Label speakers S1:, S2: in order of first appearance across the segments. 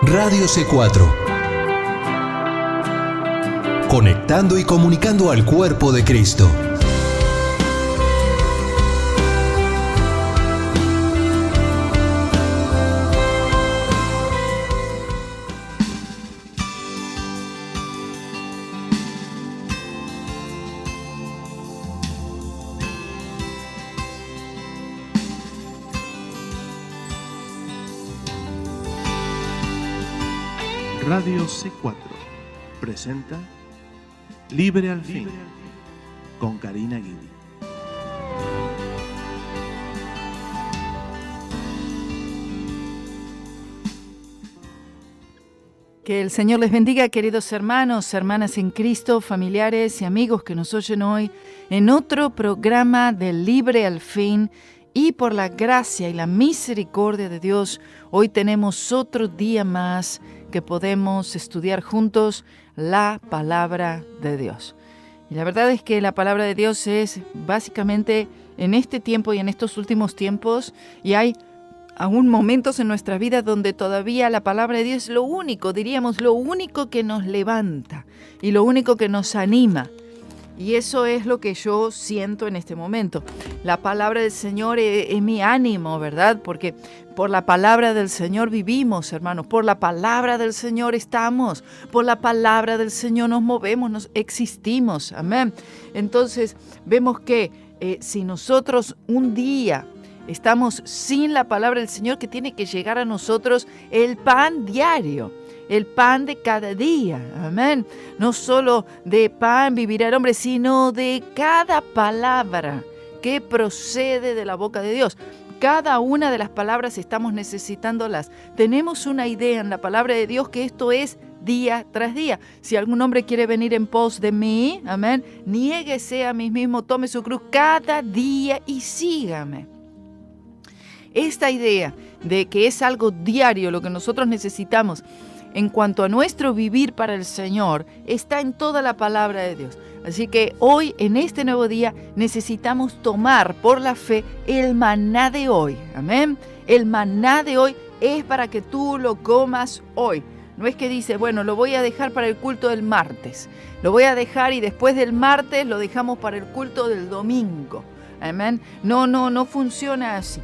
S1: Radio C4. Conectando y comunicando al cuerpo de Cristo.
S2: Radio C4 presenta Libre al Fin con Karina Guidi.
S3: Que el Señor les bendiga, queridos hermanos, hermanas en Cristo, familiares y amigos que nos oyen hoy en otro programa de Libre al Fin. Y por la gracia y la misericordia de Dios, hoy tenemos otro día más que podemos estudiar juntos la palabra de Dios. Y la verdad es que la palabra de Dios es básicamente en este tiempo y en estos últimos tiempos, y hay aún momentos en nuestra vida donde todavía la palabra de Dios es lo único, diríamos, lo único que nos levanta y lo único que nos anima. Y eso es lo que yo siento en este momento. La palabra del Señor es mi ánimo, ¿verdad? Porque por la palabra del Señor vivimos, hermanos. Por la palabra del Señor estamos. Por la palabra del Señor nos movemos, nos existimos. Amén. Entonces, vemos que si nosotros un día estamos sin la palabra del Señor, que tiene que llegar a nosotros el pan diario. El pan de cada día, amén. No solo de pan vivirá el hombre, sino de cada palabra que procede de la boca de Dios. Cada una de las palabras estamos necesitándolas. Tenemos una idea en la palabra de Dios que esto es día tras día. Si algún hombre quiere venir en pos de mí, amén, niéguese a mí mismo, tome su cruz cada día y sígame. Esta idea de que es algo diario lo que nosotros necesitamos en cuanto a nuestro vivir para el Señor, está en toda la palabra de Dios. Así que hoy, en este nuevo día, necesitamos tomar por la fe el maná de hoy. Amén. El maná de hoy es para que tú lo comas hoy. No es que dice, bueno, lo voy a dejar para el culto del martes. Lo voy a dejar y después del martes lo dejamos para el culto del domingo. Amén. No funciona así.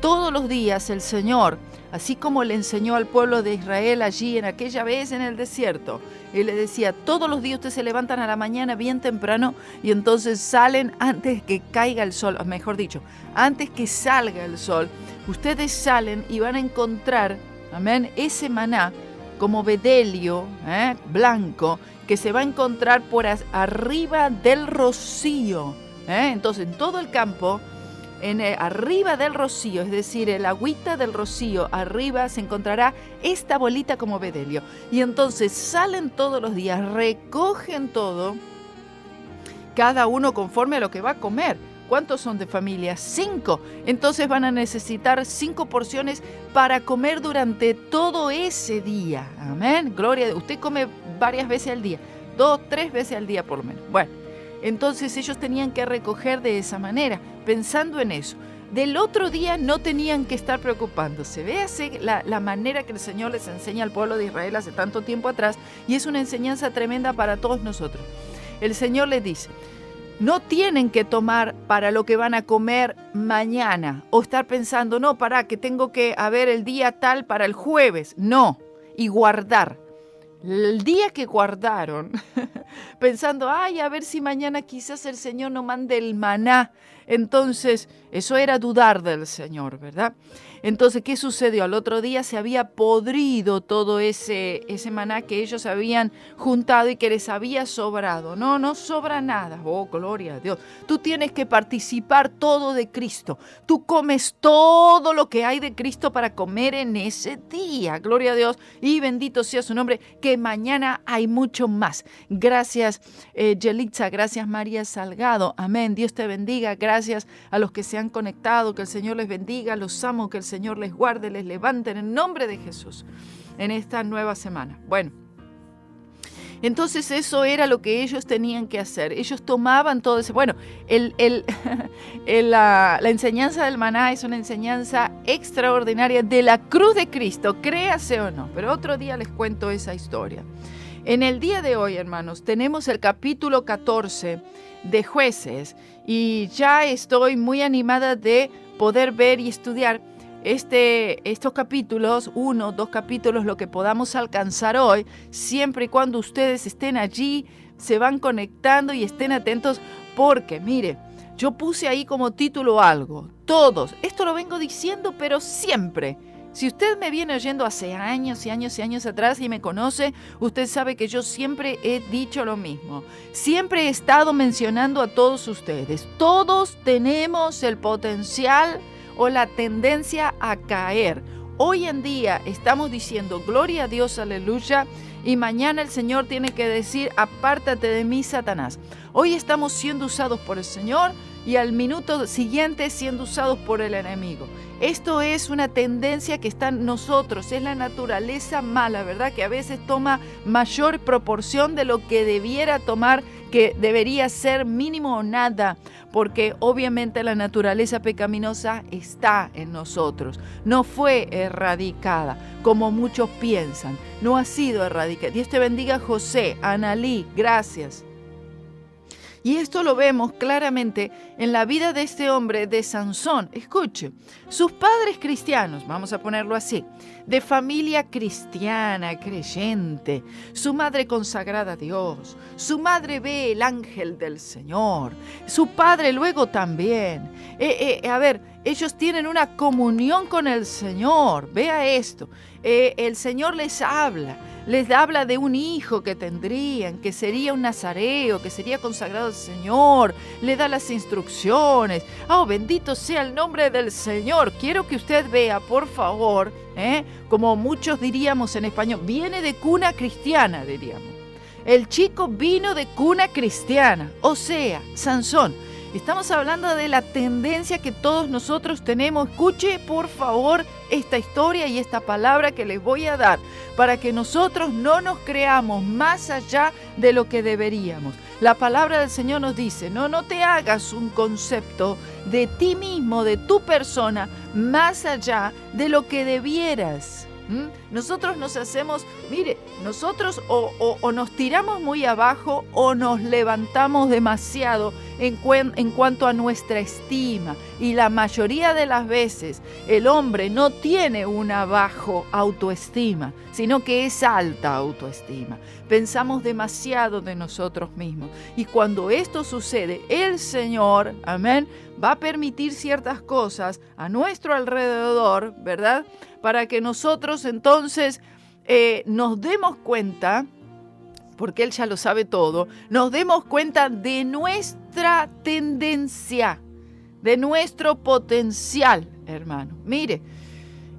S3: Todos los días el Señor, así como le enseñó al pueblo de Israel allí en aquella vez en el desierto, Él le decía, todos los días ustedes se levantan a la mañana bien temprano y entonces salen antes que caiga el sol, mejor dicho, antes que salga el sol, ustedes salen y van a encontrar, amén, ese maná como bedelio blanco que se va a encontrar por arriba del rocío. Entonces en todo el campo, arriba del rocío, es decir, el agüita del rocío, arriba se encontrará esta bolita como bedelio. Y entonces salen todos los días, recogen todo, cada uno conforme a lo que va a comer. ¿Cuántos son de familia? 5. Entonces van a necesitar 5 porciones para comer durante todo ese día. Amén. Gloria a Dios. Usted come varias veces al día, 2, 3 veces al día por lo menos. Bueno, entonces ellos tenían que recoger de esa manera, pensando en eso. Del otro día no tenían que estar preocupándose. Véase la manera que el Señor les enseña al pueblo de Israel hace tanto tiempo atrás, y es una enseñanza tremenda para todos nosotros. El Señor les dice, no tienen que tomar para lo que van a comer mañana, o estar pensando, no, que tengo que haber el día tal para el jueves. No, y guardar. El día que guardaron, pensando, a ver si mañana quizás el Señor no mande el maná. Entonces, eso era dudar del Señor, ¿verdad? Entonces, ¿qué sucedió? Al otro día se había podrido todo ese maná que ellos habían juntado y que les había sobrado. No sobra nada. Oh, gloria a Dios. Tú tienes que participar todo de Cristo. Tú comes todo lo que hay de Cristo para comer en ese día. Gloria a Dios. Y bendito sea su nombre, que mañana hay mucho más. Gracias, Yelitza. Gracias, María Salgado. Amén. Dios te bendiga. Gracias a los que se han conectado. Que el Señor les bendiga. Los amo. Que el Señor les guarde, les levante en el nombre de Jesús en esta nueva semana. Bueno, Entonces eso era lo que ellos tenían que hacer. Ellos tomaban todo ese... Bueno, la enseñanza del maná es una enseñanza extraordinaria de la cruz de Cristo, créase o no, pero otro día les cuento esa historia. En el día de hoy, hermanos, tenemos el capítulo 14 de Jueces y ya estoy muy animada de poder ver y estudiar estos capítulos, 1, 2 capítulos, lo que podamos alcanzar hoy, siempre y cuando ustedes estén allí, se van conectando y estén atentos, porque mire, yo puse ahí como título algo, todos, esto lo vengo diciendo, pero siempre. Si usted me viene oyendo hace años y años y años atrás y me conoce, usted sabe que yo siempre he dicho lo mismo. Siempre he estado mencionando a todos ustedes. Todos tenemos el potencial o la tendencia a caer. Hoy en día estamos diciendo gloria a Dios, aleluya, y mañana el Señor tiene que decir apártate de mí, Satanás. Hoy estamos siendo usados por el Señor y al minuto siguiente siendo usados por el enemigo. Esto es una tendencia que está en nosotros, es la naturaleza mala, ¿verdad? Que a veces toma mayor proporción de lo que debiera tomar, que debería ser mínimo o nada, porque obviamente la naturaleza pecaminosa está en nosotros. No fue erradicada, como muchos piensan, no ha sido erradicada. Dios te bendiga, José, Analí, gracias. Y esto lo vemos claramente en la vida de este hombre, de Sansón. Escuche, sus padres cristianos, vamos a ponerlo así, de familia cristiana, creyente, su madre consagrada a Dios, su madre ve el ángel del Señor, su padre luego también. Ellos tienen una comunión con el Señor, vea esto, el Señor les habla de un hijo que tendrían, que sería un nazareo, que sería consagrado al Señor, le da las instrucciones. ¡Oh, bendito sea el nombre del Señor! Quiero que usted vea, por favor, como muchos diríamos en español, viene de cuna cristiana, diríamos. El chico vino de cuna cristiana, o sea, Sansón. Estamos hablando de la tendencia que todos nosotros tenemos. Escuche, por favor, esta historia y esta palabra que les voy a dar para que nosotros no nos creamos más allá de lo que deberíamos. La palabra del Señor nos dice, no te hagas un concepto de ti mismo, de tu persona, más allá de lo que debieras. Nosotros nos hacemos, mire, nosotros o nos tiramos muy abajo o nos levantamos demasiado en cuanto a nuestra estima. Y la mayoría de las veces el hombre no tiene una baja autoestima, sino que es alta autoestima. Pensamos demasiado de nosotros mismos. Y cuando esto sucede, el Señor, amén, va a permitir ciertas cosas a nuestro alrededor, ¿verdad?, para que nosotros entonces nos demos cuenta, porque Él ya lo sabe todo, nos demos cuenta de nuestra tendencia, de nuestro potencial, hermano. Mire,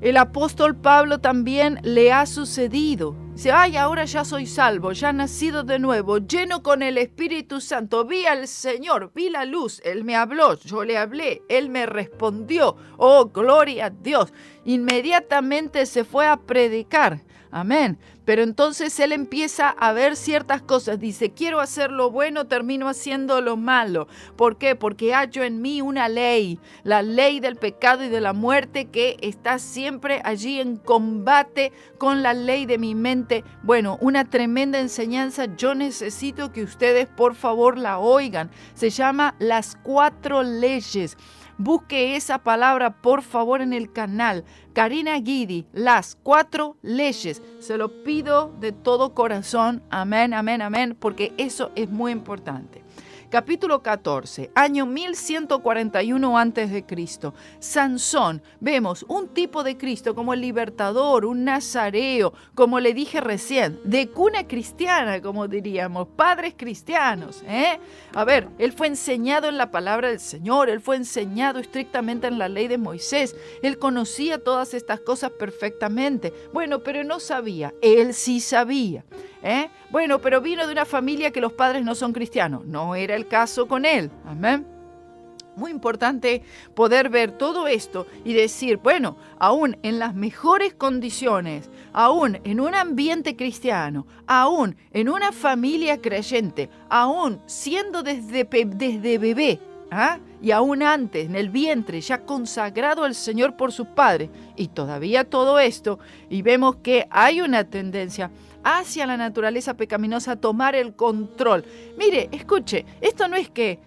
S3: el apóstol Pablo también le ha sucedido. Dice, ahora ya soy salvo, ya nacido de nuevo, lleno con el Espíritu Santo. Vi al Señor, vi la luz, Él me habló, yo le hablé, Él me respondió. Oh, gloria a Dios. Inmediatamente se fue a predicar. Amén. Pero entonces él empieza a ver ciertas cosas. Dice, quiero hacer lo bueno, termino haciendo lo malo. ¿Por qué? Porque hallo en mí una ley, la ley del pecado y de la muerte, que está siempre allí en combate con la ley de mi mente. Bueno, una tremenda enseñanza. Yo necesito que ustedes por favor la oigan. Se llama Las 4 leyes. Busque esa palabra, por favor, en el canal. Karina Guidi, Las 4 leyes. Se lo pido de todo corazón. Amén, amén, amén, porque eso es muy importante. Capítulo 14, año 1141 a.C. Sansón, vemos un tipo de Cristo como el libertador, un nazareo, como le dije recién, de cuna cristiana, como diríamos, padres cristianos. A ver, él fue enseñado en la palabra del Señor, él fue enseñado estrictamente en la ley de Moisés, él conocía todas estas cosas perfectamente. Bueno, pero no sabía, él sí sabía. Bueno, pero vino de una familia que los padres no son cristianos. No era el caso con él. Amén. Muy importante poder ver todo esto y decir, bueno, aún en las mejores condiciones, aún en un ambiente cristiano, aún en una familia creyente, aún siendo desde bebé, y aún antes en el vientre ya consagrado al Señor por sus padres, y todavía todo esto, y vemos que hay una tendencia hacia la naturaleza pecaminosa a tomar el control. Mire, escuche, esto no es que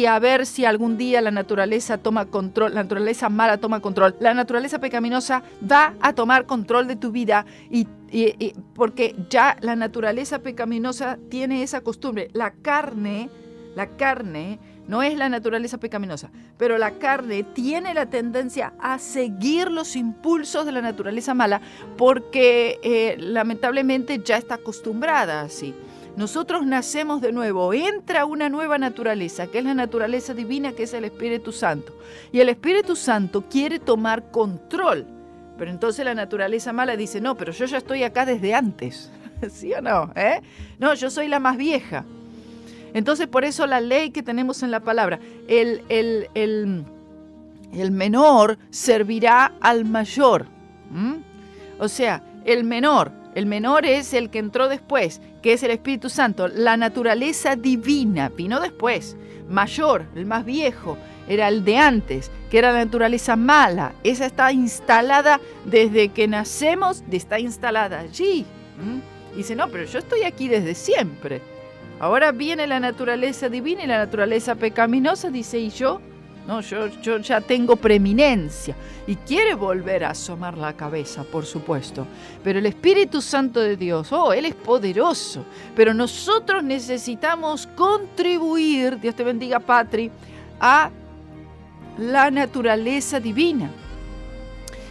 S3: a ver si algún día la naturaleza toma control, la naturaleza mala toma control. La naturaleza pecaminosa va a tomar control de tu vida y porque ya la naturaleza pecaminosa tiene esa costumbre. La carne no es la naturaleza pecaminosa, pero la carne tiene la tendencia a seguir los impulsos de la naturaleza mala porque lamentablemente ya está acostumbrada así. Nosotros nacemos de nuevo, entra una nueva naturaleza, que es la naturaleza divina, que es el Espíritu Santo. Y el Espíritu Santo quiere tomar control. Pero entonces la naturaleza mala dice, no, pero yo ya estoy acá desde antes. ¿Sí o no? No, yo soy la más vieja. Entonces por eso la ley que tenemos en la palabra, el menor servirá al mayor. O sea, el menor es el que entró después, que es el Espíritu Santo. La naturaleza divina vino después. Mayor, el más viejo, era el de antes, que era la naturaleza mala. Esa está instalada desde que nacemos, está instalada allí. Dice, no, pero yo estoy aquí desde siempre. Ahora viene la naturaleza divina y la naturaleza pecaminosa, dice, ¿y yo? No, yo ya tengo preeminencia y quiere volver a asomar la cabeza, por supuesto. Pero el Espíritu Santo de Dios, Él es poderoso. Pero nosotros necesitamos contribuir, Dios te bendiga, Patri, a la naturaleza divina.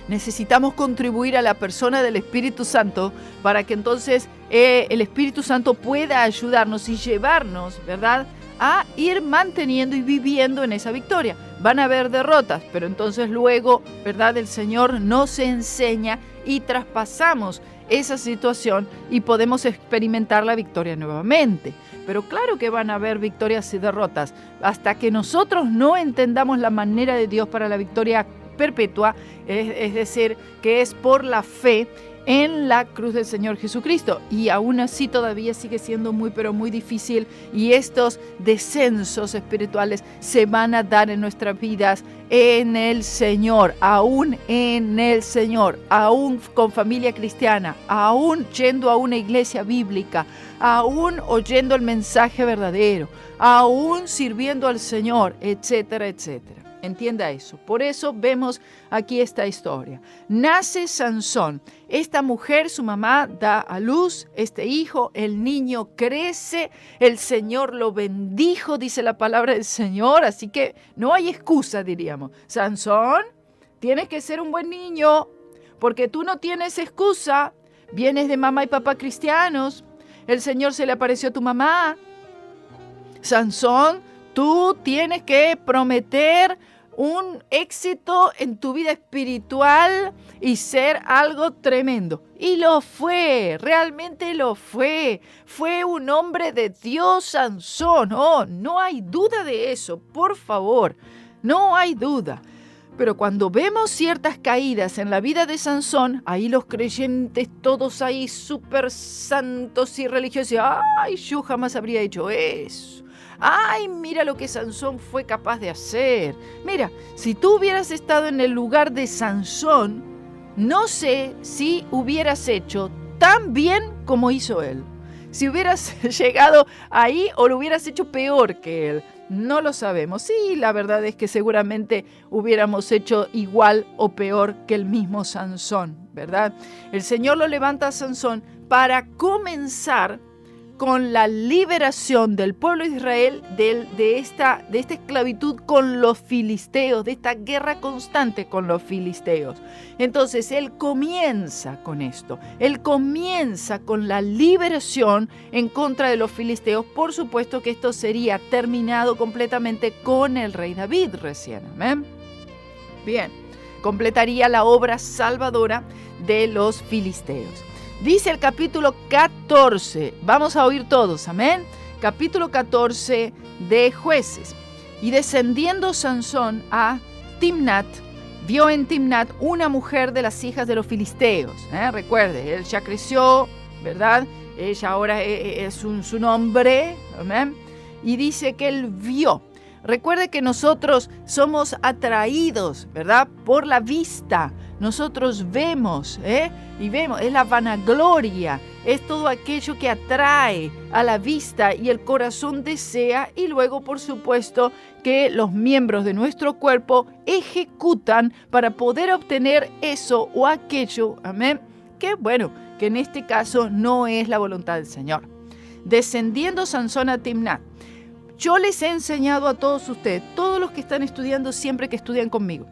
S3: Necesitamos contribuir a la persona del Espíritu Santo para que entonces el Espíritu Santo pueda ayudarnos y llevarnos, ¿verdad?, a ir manteniendo y viviendo en esa victoria. Van a haber derrotas, pero entonces luego, ¿verdad?, el Señor nos enseña y traspasamos esa situación y podemos experimentar la victoria nuevamente. Pero claro que van a haber victorias y derrotas. Hasta que nosotros no entendamos la manera de Dios para la victoria perpetua, es decir, que es por la fe en la cruz del Señor Jesucristo. Y aún así todavía sigue siendo pero muy difícil, y estos descensos espirituales se van a dar en nuestras vidas en el Señor, aún en el Señor, aún con familia cristiana, aún yendo a una iglesia bíblica, aún oyendo el mensaje verdadero, aún sirviendo al Señor, etcétera, etcétera. Entienda eso. Por eso vemos aquí esta historia. Nace Sansón. Esta mujer, su mamá, da a luz este hijo. El niño crece. El Señor lo bendijo, dice la palabra del Señor. Así que no hay excusa, diríamos. Sansón, tienes que ser un buen niño, porque tú no tienes excusa. Vienes de mamá y papá cristianos. El Señor se le apareció a tu mamá. Sansón, tú tienes que prometer un éxito en tu vida espiritual y ser algo tremendo. Y lo fue, realmente lo fue. Fue un hombre de Dios, Sansón. No hay duda de eso, por favor. No hay duda. Pero cuando vemos ciertas caídas en la vida de Sansón, ahí los creyentes todos ahí súper santos y religiosos, ¡ay, yo jamás habría hecho eso! ¡Ay, mira lo que Sansón fue capaz de hacer! Mira, si tú hubieras estado en el lugar de Sansón, no sé si hubieras hecho tan bien como hizo él. Si hubieras llegado ahí o lo hubieras hecho peor que él. No lo sabemos. Sí, la verdad es que seguramente hubiéramos hecho igual o peor que el mismo Sansón, ¿verdad? El Señor lo levanta a Sansón para comenzar con la liberación del pueblo de Israel de esta esclavitud con los filisteos, de esta guerra constante con los filisteos. Entonces Él comienza con esto, Él comienza con la liberación en contra de los filisteos. Por supuesto que esto sería terminado completamente con el rey David recién. ¿Amén? Bien, completaría la obra salvadora de los filisteos. Dice el capítulo 14, vamos a oír todos, amén. Capítulo 14 de Jueces. Y descendiendo Sansón a Timnat, vio en Timnat una mujer de las hijas de los filisteos. Recuerde, él ya creció, ¿verdad? Ella ahora es su nombre. ¿Amén? Y dice que él vio. Recuerde que nosotros somos atraídos, ¿verdad? Por la vista. Nosotros vemos, y vemos, es la vanagloria, es todo aquello que atrae a la vista y el corazón desea, y luego, por supuesto, que los miembros de nuestro cuerpo ejecutan para poder obtener eso o aquello, amén, que bueno, que en este caso no es la voluntad del Señor. Descendiendo Sansón a Timnat. Yo les he enseñado a todos ustedes, todos los que están estudiando siempre que estudian conmigo,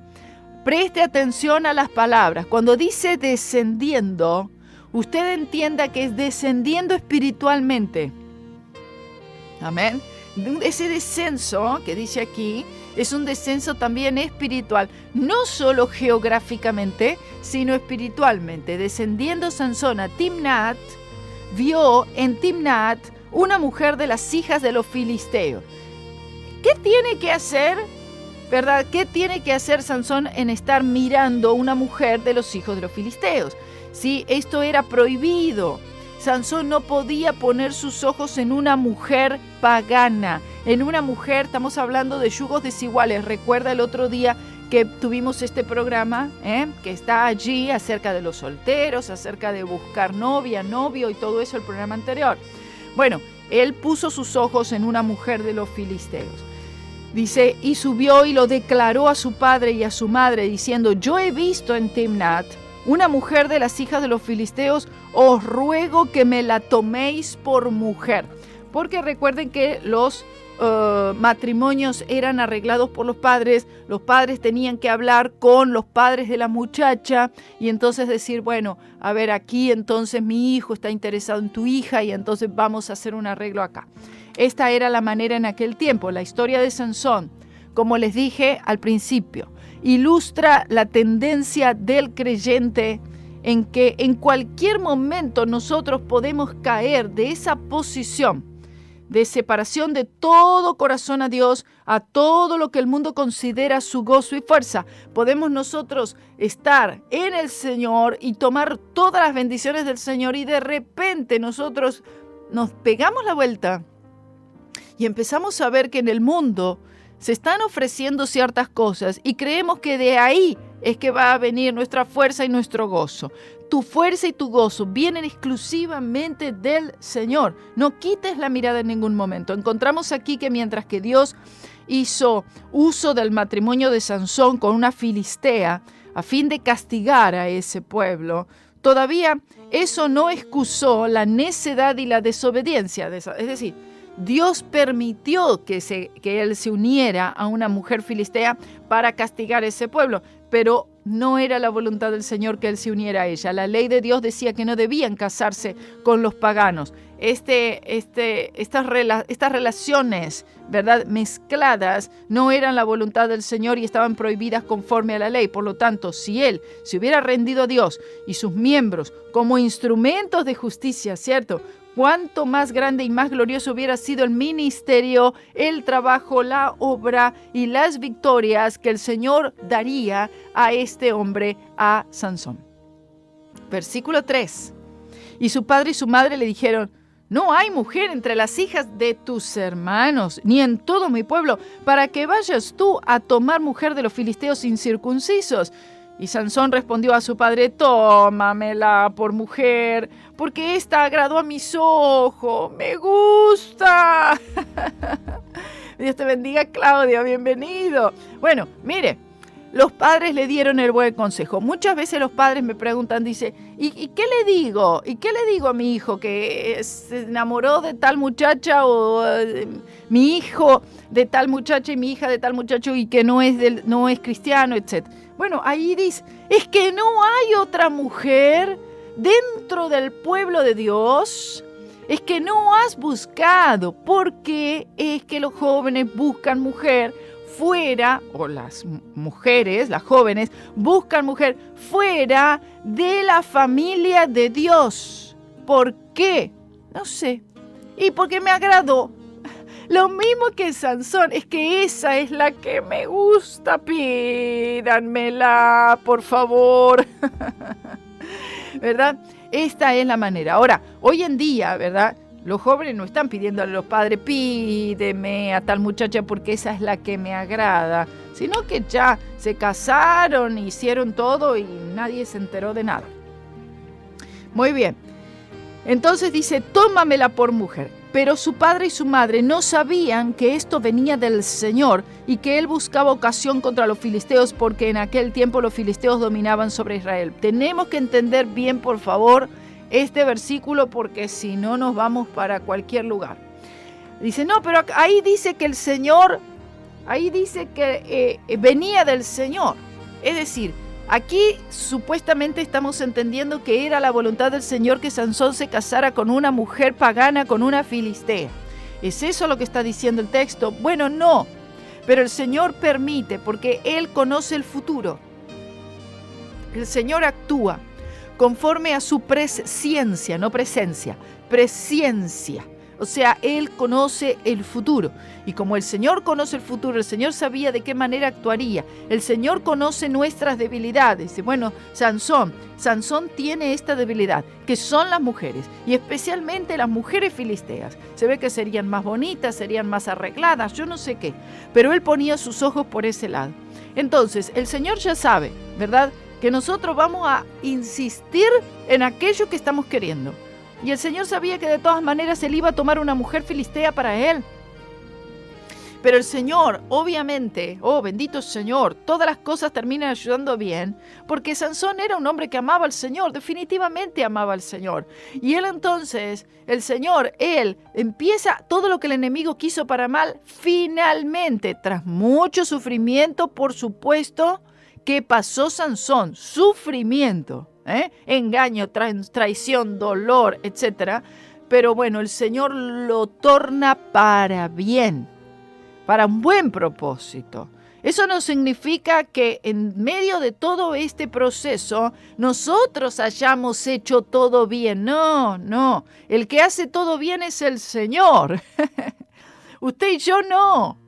S3: preste atención a las palabras. Cuando dice descendiendo, usted entienda que es descendiendo espiritualmente. Amén. Ese descenso que dice aquí es un descenso también espiritual, no solo geográficamente, sino espiritualmente. Descendiendo Sansón a Timnat, vio en Timnat una mujer de las hijas de los filisteos. ¿Qué tiene que hacer? ¿Verdad? ¿Qué tiene que hacer Sansón en estar mirando una mujer de los hijos de los filisteos? Sí, esto era prohibido. Sansón no podía poner sus ojos en una mujer pagana. En una mujer, estamos hablando de yugos desiguales. Recuerda el otro día que tuvimos este programa, que está allí acerca de los solteros, acerca de buscar novia, novio y todo eso, el programa anterior. Bueno, él puso sus ojos en una mujer de los filisteos. Dice, y subió y lo declaró a su padre y a su madre, diciendo, yo he visto en Timnat una mujer de las hijas de los filisteos, os ruego que me la toméis por mujer. Porque recuerden que los matrimonios eran arreglados por los padres tenían que hablar con los padres de la muchacha y entonces decir, bueno, a ver, aquí entonces mi hijo está interesado en tu hija y entonces vamos a hacer un arreglo acá. Esta era la manera en aquel tiempo. La historia de Sansón, como les dije al principio, ilustra la tendencia del creyente en que en cualquier momento nosotros podemos caer de esa posición de separación de todo corazón a Dios, a todo lo que el mundo considera su gozo y fuerza. Podemos nosotros estar en el Señor y tomar todas las bendiciones del Señor y de repente nosotros nos pegamos la vuelta y empezamos a ver que en el mundo se están ofreciendo ciertas cosas y creemos que de ahí es que va a venir nuestra fuerza y nuestro gozo. Tu fuerza y tu gozo vienen exclusivamente del Señor. No quites la mirada en ningún momento. Encontramos aquí que mientras que Dios hizo uso del matrimonio de Sansón con una filistea a fin de castigar a ese pueblo, todavía eso no excusó la necedad y la desobediencia. Es decir, Dios permitió que él se uniera a una mujer filistea para castigar a ese pueblo, pero no era la voluntad del Señor que él se uniera a ella. La ley de Dios decía que no debían casarse con los paganos. Estas relaciones, ¿verdad?, mezcladas no eran la voluntad del Señor y estaban prohibidas conforme a la ley. Por lo tanto, si él se hubiera rendido a Dios y sus miembros como instrumentos de justicia, ¿cierto?, cuánto más grande y más glorioso hubiera sido el ministerio, el trabajo, la obra y las victorias que el Señor daría a este hombre, a Sansón. Versículo 3. Y su padre y su madre le dijeron, no hay mujer entre las hijas de tus hermanos, ni en todo mi pueblo, para que vayas tú a tomar mujer de los filisteos incircuncisos. Y Sansón respondió a su padre, tómamela por mujer, porque ésta agradó a mis ojos, me gusta. Dios te bendiga, Claudia, bienvenido. Bueno, mire, los padres le dieron el buen consejo. Muchas veces los padres me preguntan, dice, ¿y qué le digo? ¿Y qué le digo a mi hijo que se enamoró de tal muchacha o mi hijo de tal muchacha y mi hija de tal muchacho y que no es cristiano, etc.? Bueno, ahí dice, es que no hay otra mujer dentro del pueblo de Dios. Es que no has buscado, porque es que los jóvenes buscan mujer fuera, o las mujeres, las jóvenes, buscan mujer fuera de la familia de Dios. ¿Por qué? No sé. Y porque me agradó. Lo mismo que Sansón, es que esa es la que me gusta, pídanmela, por favor. ¿Verdad? Esta es la manera. Ahora, hoy en día, ¿verdad? Los jóvenes no están pidiéndole a los padres, pídeme a tal muchacha porque esa es la que me agrada, sino que ya se casaron, hicieron todo y nadie se enteró de nada. Muy bien. Entonces dice, tómamela por mujer. Pero su padre y su madre no sabían que esto venía del Señor y que él buscaba ocasión contra los filisteos porque en aquel tiempo los filisteos dominaban sobre Israel. Tenemos que entender bien, por favor, este versículo porque si no nos vamos para cualquier lugar. Dice, no, pero ahí dice que el Señor, ahí dice que venía del Señor. Es decir, aquí supuestamente estamos entendiendo que era la voluntad del Señor que Sansón se casara con una mujer pagana, con una filistea. ¿Es eso lo que está diciendo el texto? Bueno, no, pero el Señor permite porque Él conoce el futuro. El Señor actúa conforme a su presciencia, no presencia, presciencia. O sea, Él conoce el futuro. Y como el Señor conoce el futuro, el Señor sabía de qué manera actuaría. El Señor conoce nuestras debilidades. Y bueno, Sansón tiene esta debilidad, que son las mujeres. Y especialmente las mujeres filisteas. Se ve que serían más bonitas, serían más arregladas, yo no sé qué. Pero Él ponía sus ojos por ese lado. Entonces, el Señor ya sabe, ¿verdad?, que nosotros vamos a insistir en aquello que estamos queriendo. Y el Señor sabía que de todas maneras Él iba a tomar una mujer filistea para Él. Pero el Señor, obviamente, oh bendito Señor, todas las cosas terminan ayudando bien, porque Sansón era un hombre que amaba al Señor, definitivamente amaba al Señor. Y él entonces, el Señor, Él empieza todo lo que el enemigo quiso para mal, finalmente, tras mucho sufrimiento, por supuesto, que pasó Sansón, sufrimiento. Engaño, traición, dolor, etc. Pero bueno, el Señor lo torna para bien, para un buen propósito. Eso no significa que en medio de todo este proceso nosotros hayamos hecho todo bien. No, no. El que hace todo bien es el Señor. Usted y yo no.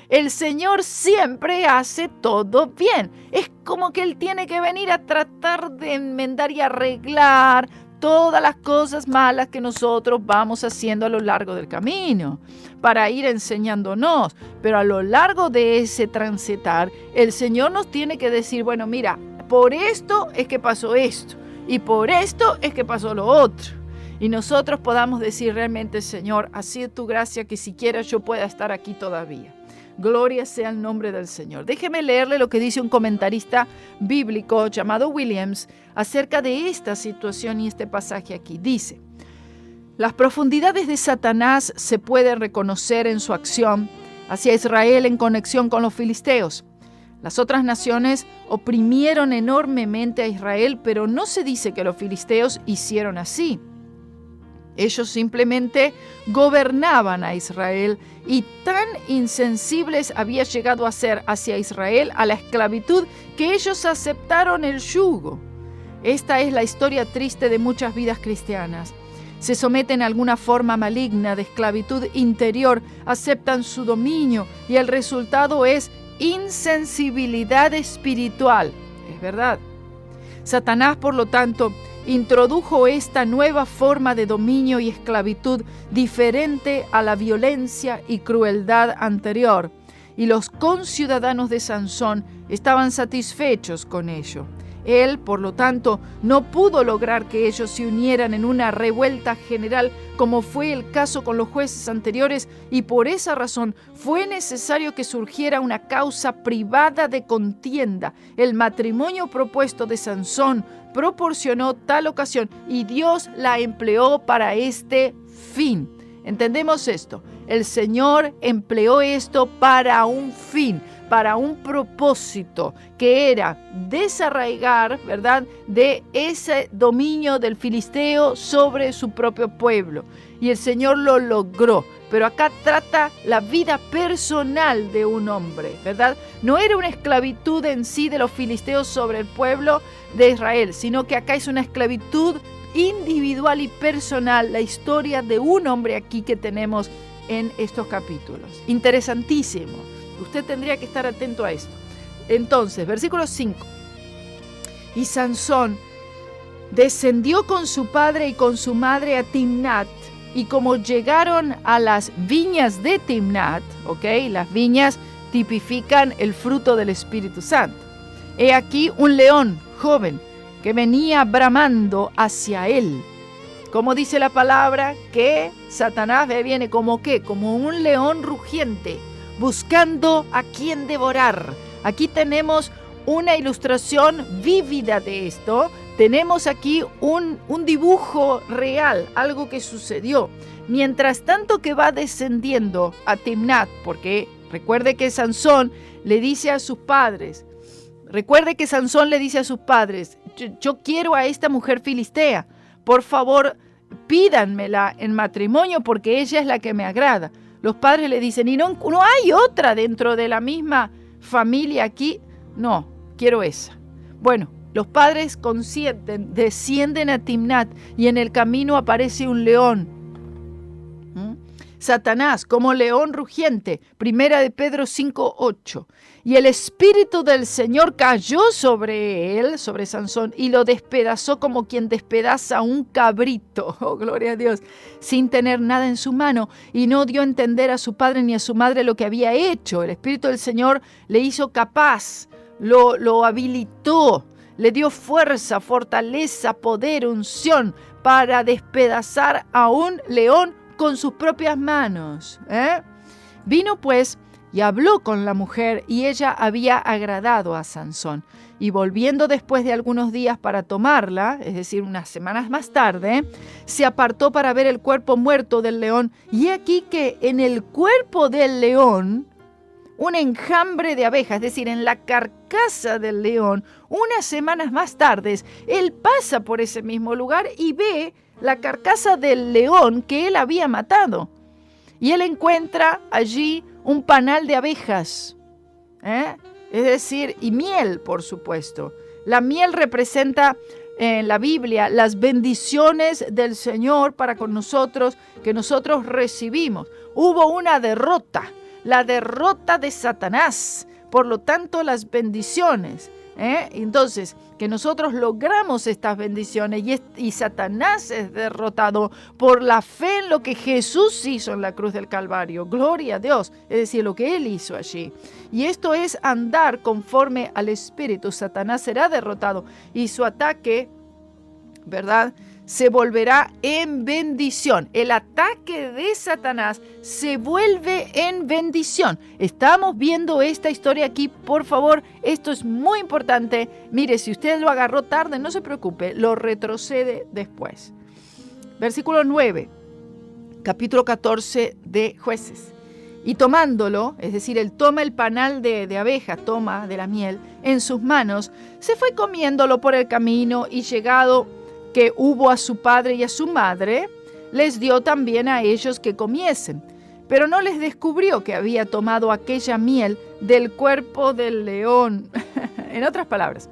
S3: El Señor siempre hace todo bien. Es como que Él tiene que venir a tratar de enmendar y arreglar todas las cosas malas que nosotros vamos haciendo a lo largo del camino, para ir enseñándonos. Pero a lo largo de ese transitar, el Señor nos tiene que decir, bueno, mira, por esto es que pasó esto, y por esto es que pasó lo otro. Y nosotros podamos decir realmente, Señor, así es tu gracia que siquiera yo pueda estar aquí todavía. Gloria sea el nombre del Señor. Déjeme leerle lo que dice un comentarista bíblico llamado Williams acerca de esta situación y este pasaje aquí. Dice, las profundidades de Satanás se pueden reconocer en su acción hacia Israel en conexión con los filisteos. Las otras naciones oprimieron enormemente a Israel, pero no se dice que los filisteos hicieron así. Ellos simplemente gobernaban a Israel y tan insensibles había llegado a ser hacia Israel a la esclavitud que ellos aceptaron el yugo. Esta es la historia triste de muchas vidas cristianas. Se someten a alguna forma maligna de esclavitud interior, aceptan su dominio y el resultado es insensibilidad espiritual. Es verdad. Satanás, por lo tanto, introdujo esta nueva forma de dominio y esclavitud diferente a la violencia y crueldad anterior, y los conciudadanos de Sansón estaban satisfechos con ello. Él, por lo tanto, no pudo lograr que ellos se unieran en una revuelta general como fue el caso con los jueces anteriores, y por esa razón fue necesario que surgiera una causa privada de contienda. El matrimonio propuesto de Sansón proporcionó tal ocasión y Dios la empleó para este fin. ¿Entendemos esto? El Señor empleó esto para un fin, para un propósito, que era desarraigar, ¿verdad?, de ese dominio del filisteo sobre su propio pueblo. Y el Señor lo logró. Pero acá trata la vida personal de un hombre, ¿verdad? No era una esclavitud en sí de los filisteos sobre el pueblo de Israel, sino que acá es una esclavitud individual y personal, la historia de un hombre aquí que tenemos en estos capítulos. Interesantísimo. Usted tendría que estar atento a esto. Entonces, versículo 5. Y Sansón descendió con su padre y con su madre a Timnat, y como llegaron a las viñas de Timnat, las viñas tipifican el fruto del Espíritu Santo. He aquí un león joven que venía bramando hacia él. Como dice la palabra, que Satanás viene como ¿qué? Como un león rugiente, buscando a quien devorar. Aquí tenemos una ilustración vívida de esto. Tenemos aquí un dibujo real, algo que sucedió. Mientras tanto que va descendiendo a Timnat, porque recuerde que Sansón le dice a sus padres, yo quiero a esta mujer filistea, por favor pídanmela en matrimonio porque ella es la que me agrada. Los padres le dicen, ¿y no hay otra dentro de la misma familia aquí? No, quiero esa. Bueno, los padres consienten, descienden a Timnat y en el camino aparece un león. Satanás como león rugiente, 1 de Pedro 5:8. Y el Espíritu del Señor cayó sobre él, sobre Sansón, y lo despedazó como quien despedaza un cabrito, oh gloria a Dios, sin tener nada en su mano, y no dio a entender a su padre ni a su madre lo que había hecho. El Espíritu del Señor le hizo capaz, lo habilitó, le dio fuerza, fortaleza, poder, unción para despedazar a un león con sus propias manos. Vino pues y habló con la mujer, y ella había agradado a Sansón. Y volviendo después de algunos días para tomarla, es decir, unas semanas más tarde, se apartó para ver el cuerpo muerto del león. Y aquí que en el cuerpo del león, un enjambre de abejas, es decir, en la carcasa del león, unas semanas más tarde, él pasa por ese mismo lugar y ve la carcasa del león que él había matado. Y él encuentra allí un panal de abejas, es decir, y miel, por supuesto. La miel representa en la Biblia las bendiciones del Señor para con nosotros, que nosotros recibimos. Hubo una derrota, la derrota de Satanás, por lo tanto las bendiciones. Entonces, que nosotros logramos estas bendiciones y Satanás es derrotado por la fe en lo que Jesús hizo en la cruz del Calvario. Gloria a Dios, es decir, lo que Él hizo allí. Y esto es andar conforme al Espíritu. Satanás será derrotado y su ataque, ¿verdad?, se volverá en bendición. El ataque de Satanás se vuelve en bendición. Estamos viendo esta historia aquí, por favor. Esto es muy importante. Mire, si usted lo agarró tarde, no se preocupe, lo retrocede después. Versículo 9, capítulo 14 de Jueces. Y tomándolo, es decir, él toma el panal de abeja, toma de la miel en sus manos, se fue comiéndolo por el camino, y llegado que hubo a su padre y a su madre, les dio también a ellos que comiesen, pero no les descubrió que había tomado aquella miel del cuerpo del león. En otras palabras,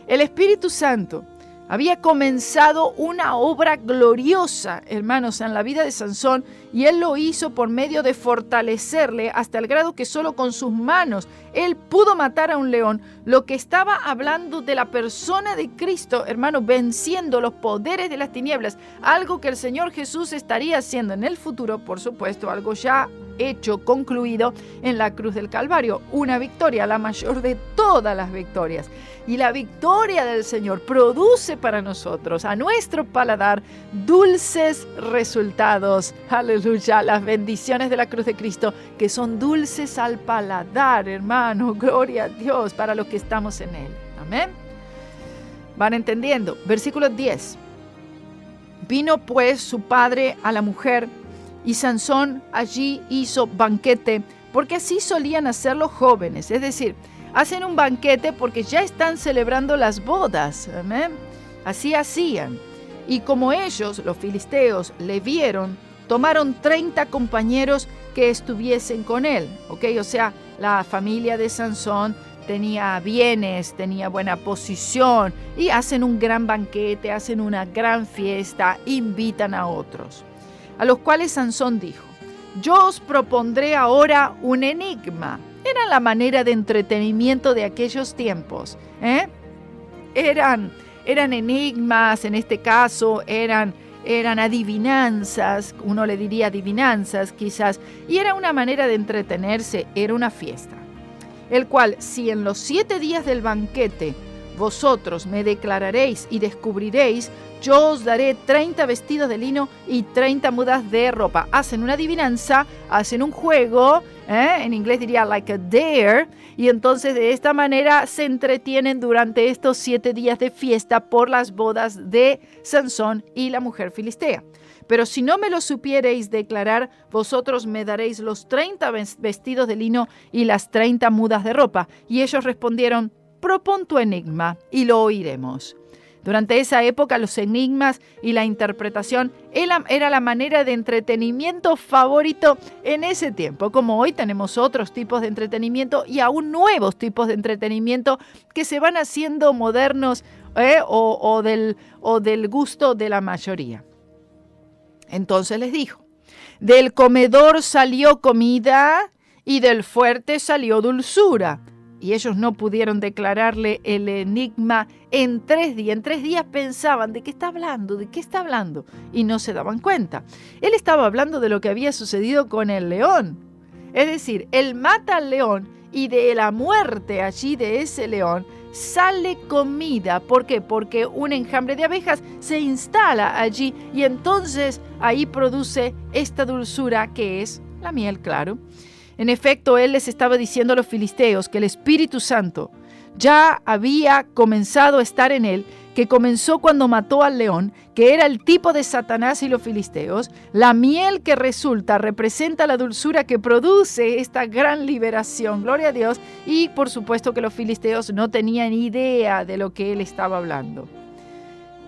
S3: el Espíritu Santo había comenzado una obra gloriosa, hermanos, en la vida de Sansón, y él lo hizo por medio de fortalecerle hasta el grado que solo con sus manos él pudo matar a un león. Lo que estaba hablando de la persona de Cristo, hermano, venciendo los poderes de las tinieblas, algo que el Señor Jesús estaría haciendo en el futuro, por supuesto, algo ya hecho, concluido en la cruz del Calvario. Una victoria, la mayor de todas las victorias. Y la victoria del Señor produce para nosotros, a nuestro paladar, dulces resultados. Aleluya, las bendiciones de la cruz de Cristo, que son dulces al paladar, hermano. Gloria a Dios para los que estamos en Él. Amén. ¿Van entendiendo? Versículo 10. Vino pues su padre a la mujer, y Sansón allí hizo banquete, porque así solían hacer los jóvenes. Es decir, hacen un banquete porque ya están celebrando las bodas. Amén. Así hacían. Y como ellos, los filisteos, le vieron, tomaron 30 compañeros que estuviesen con él. O sea, la familia de Sansón tenía bienes, tenía buena posición, y hacen un gran banquete, hacen una gran fiesta, invitan a otros. A los cuales Sansón dijo: yo os propondré ahora un enigma. Era la manera de entretenimiento de aquellos tiempos. Eran enigmas, en este caso eran adivinanzas, uno le diría adivinanzas quizás, y era una manera de entretenerse, era una fiesta. El cual, si en los 7 días del banquete vosotros me declararéis y descubriréis, yo os daré 30 vestidos de lino y 30 mudas de ropa. Hacen una adivinanza, hacen un juego, en inglés diría like a dare, y entonces de esta manera se entretienen durante estos 7 días de fiesta por las bodas de Sansón y la mujer filistea. Pero si no me lo supiereis declarar, vosotros me daréis los 30 vestidos de lino y las 30 mudas de ropa. Y ellos respondieron, propón tu enigma y lo oiremos. Durante esa época los enigmas y la interpretación era la manera de entretenimiento favorito en ese tiempo. Como hoy tenemos otros tipos de entretenimiento y aún nuevos tipos de entretenimiento que se van haciendo modernos o del gusto de la mayoría. Entonces les dijo, del comedor salió comida y del fuerte salió dulzura. Y ellos no pudieron declararle el enigma en 3 días. En 3 días pensaban, ¿de qué está hablando? ¿De qué está hablando? Y no se daban cuenta. Él estaba hablando de lo que había sucedido con el león. Es decir, él mata al león y de la muerte allí de ese león sale comida. ¿Por qué? Porque un enjambre de abejas se instala allí y entonces ahí produce esta dulzura que es la miel, claro. En efecto, él les estaba diciendo a los filisteos que el Espíritu Santo ya había comenzado a estar en él, que comenzó cuando mató al león, que era el tipo de Satanás y los filisteos. La miel que representa la dulzura que produce esta gran liberación, gloria a Dios, y por supuesto que los filisteos no tenían idea de lo que él estaba hablando.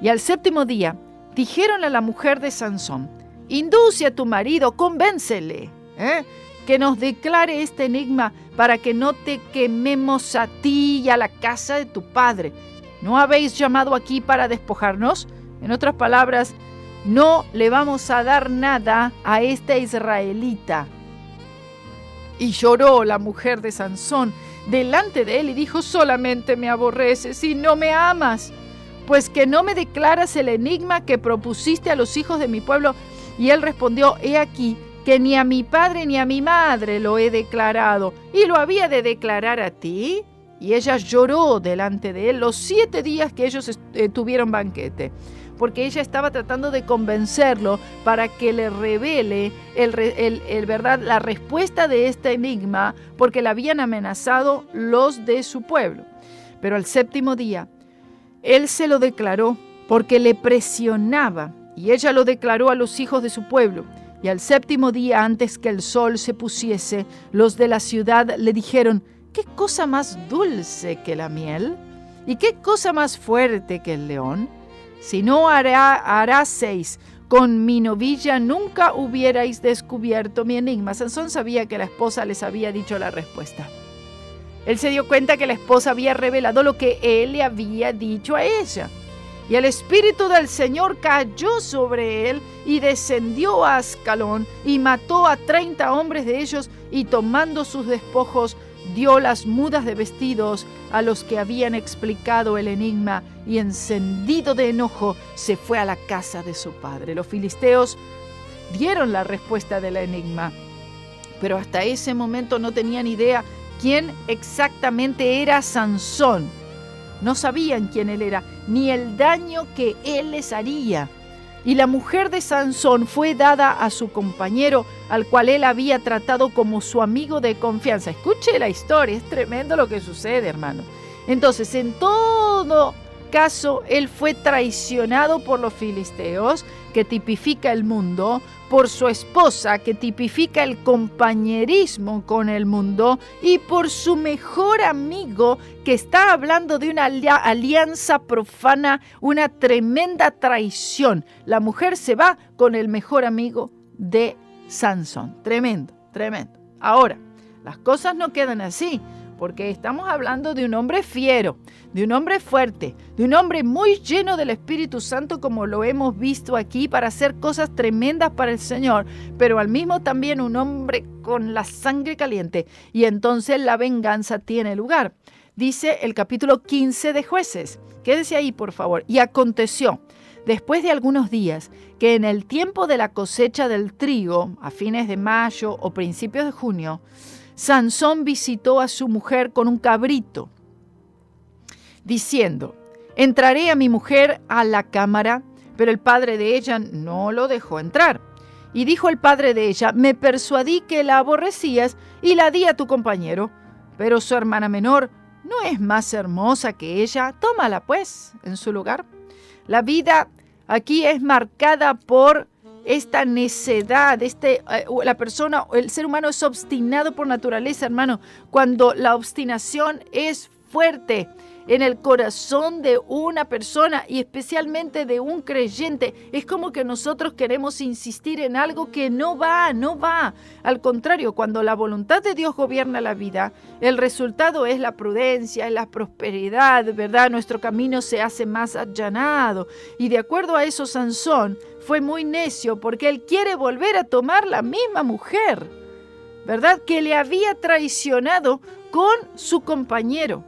S3: Y al 7º día dijeron a la mujer de Sansón, induce a tu marido, convéncele, que nos declare este enigma para que no te quememos a ti y a la casa de tu padre. ¿No habéis llamado aquí para despojarnos? En otras palabras, no le vamos a dar nada a esta israelita. Y lloró la mujer de Sansón delante de él y dijo, solamente me aborreces y no me amas, pues que no me declaras el enigma que propusiste a los hijos de mi pueblo. Y él respondió, he aquí, que ni a mi padre ni a mi madre lo he declarado, y lo había de declarar a ti. Y ella lloró delante de él los 7 días que ellos tuvieron banquete, porque ella estaba tratando de convencerlo para que le revele la respuesta de este enigma, porque la habían amenazado los de su pueblo. Pero al 7º día, él se lo declaró porque le presionaba, y ella lo declaró a los hijos de su pueblo. Y al 7º día, antes que el sol se pusiese, los de la ciudad le dijeron, ¿qué cosa más dulce que la miel? ¿Y qué cosa más fuerte que el león? Si no haráseis con mi novilla, nunca hubierais descubierto mi enigma. Sansón sabía que la esposa les había dicho la respuesta. Él se dio cuenta que la esposa había revelado lo que él le había dicho a ella. Y el Espíritu del Señor cayó sobre él y descendió a Ascalón y mató a 30 hombres de ellos y tomando sus despojos dio las mudas de vestidos a los que habían explicado el enigma y encendido de enojo se fue a la casa de su padre. Los filisteos dieron la respuesta del enigma, pero hasta ese momento no tenían idea quién exactamente era Sansón. No sabían quién él era, ni el daño que él les haría. Y la mujer de Sansón fue dada a su compañero, al cual él había tratado como su amigo de confianza. Escuche la historia, es tremendo lo que sucede, hermano. Entonces, en todo caso, él fue traicionado por los filisteos, que tipifica el mundo, por su esposa, que tipifica el compañerismo con el mundo, y por su mejor amigo, que está hablando de una alianza profana, una tremenda traición. La mujer se va con el mejor amigo de Sansón. Tremendo, tremendo. Ahora, las cosas no quedan así, porque estamos hablando de un hombre fiero, de un hombre fuerte, de un hombre muy lleno del Espíritu Santo, como lo hemos visto aquí, para hacer cosas tremendas para el Señor, pero al mismo también un hombre con la sangre caliente, y entonces la venganza tiene lugar. Dice el capítulo 15 de Jueces. Quédese ahí, por favor. Y aconteció, después de algunos días, que en el tiempo de la cosecha del trigo, a fines de mayo o principios de junio, Sansón visitó a su mujer con un cabrito, diciendo: entraré a mi mujer a la cámara, pero el padre de ella no lo dejó entrar. Y dijo el padre de ella: me persuadí que la aborrecías y la di a tu compañero, pero su hermana menor no es más hermosa que ella, tómala pues en su lugar. La vida aquí es marcada por esta necedad, la persona, el ser humano es obstinado por naturaleza, hermano. Cuando la obstinación es fuerte en el corazón de una persona y especialmente de un creyente, es como que nosotros queremos insistir en algo que no va. Al contrario, cuando la voluntad de Dios gobierna la vida, el resultado es la prudencia, es la prosperidad, ¿verdad? Nuestro camino se hace más allanado. Y de acuerdo a eso, Sansón fue muy necio porque él quiere volver a tomar la misma mujer, ¿verdad?, que le había traicionado con su compañero.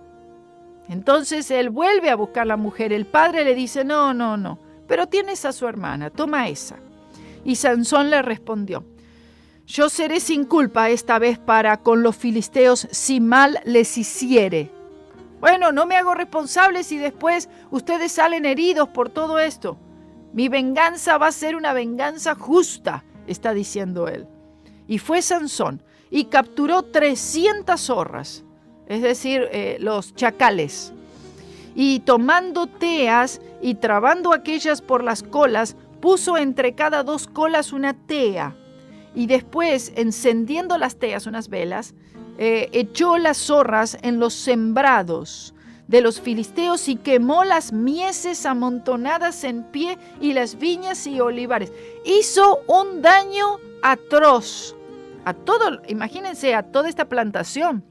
S3: Entonces él vuelve a buscar la mujer. El padre le dice: no, pero tienes a su hermana, toma esa. Y Sansón le respondió: yo seré sin culpa esta vez para con los filisteos si mal les hiciere. Bueno, no me hago responsable si después ustedes salen heridos por todo esto. Mi venganza va a ser una venganza justa, está diciendo él. Y fue Sansón y capturó 300 zorras, es decir, los chacales, y tomando teas y trabando aquellas por las colas, puso entre cada 2 colas una tea, y después, encendiendo las teas, unas velas, echó las zorras en los sembrados de los filisteos y quemó las mieses amontonadas en pie y las viñas y olivares. Hizo un daño atroz a todo, imagínense, a toda esta plantación.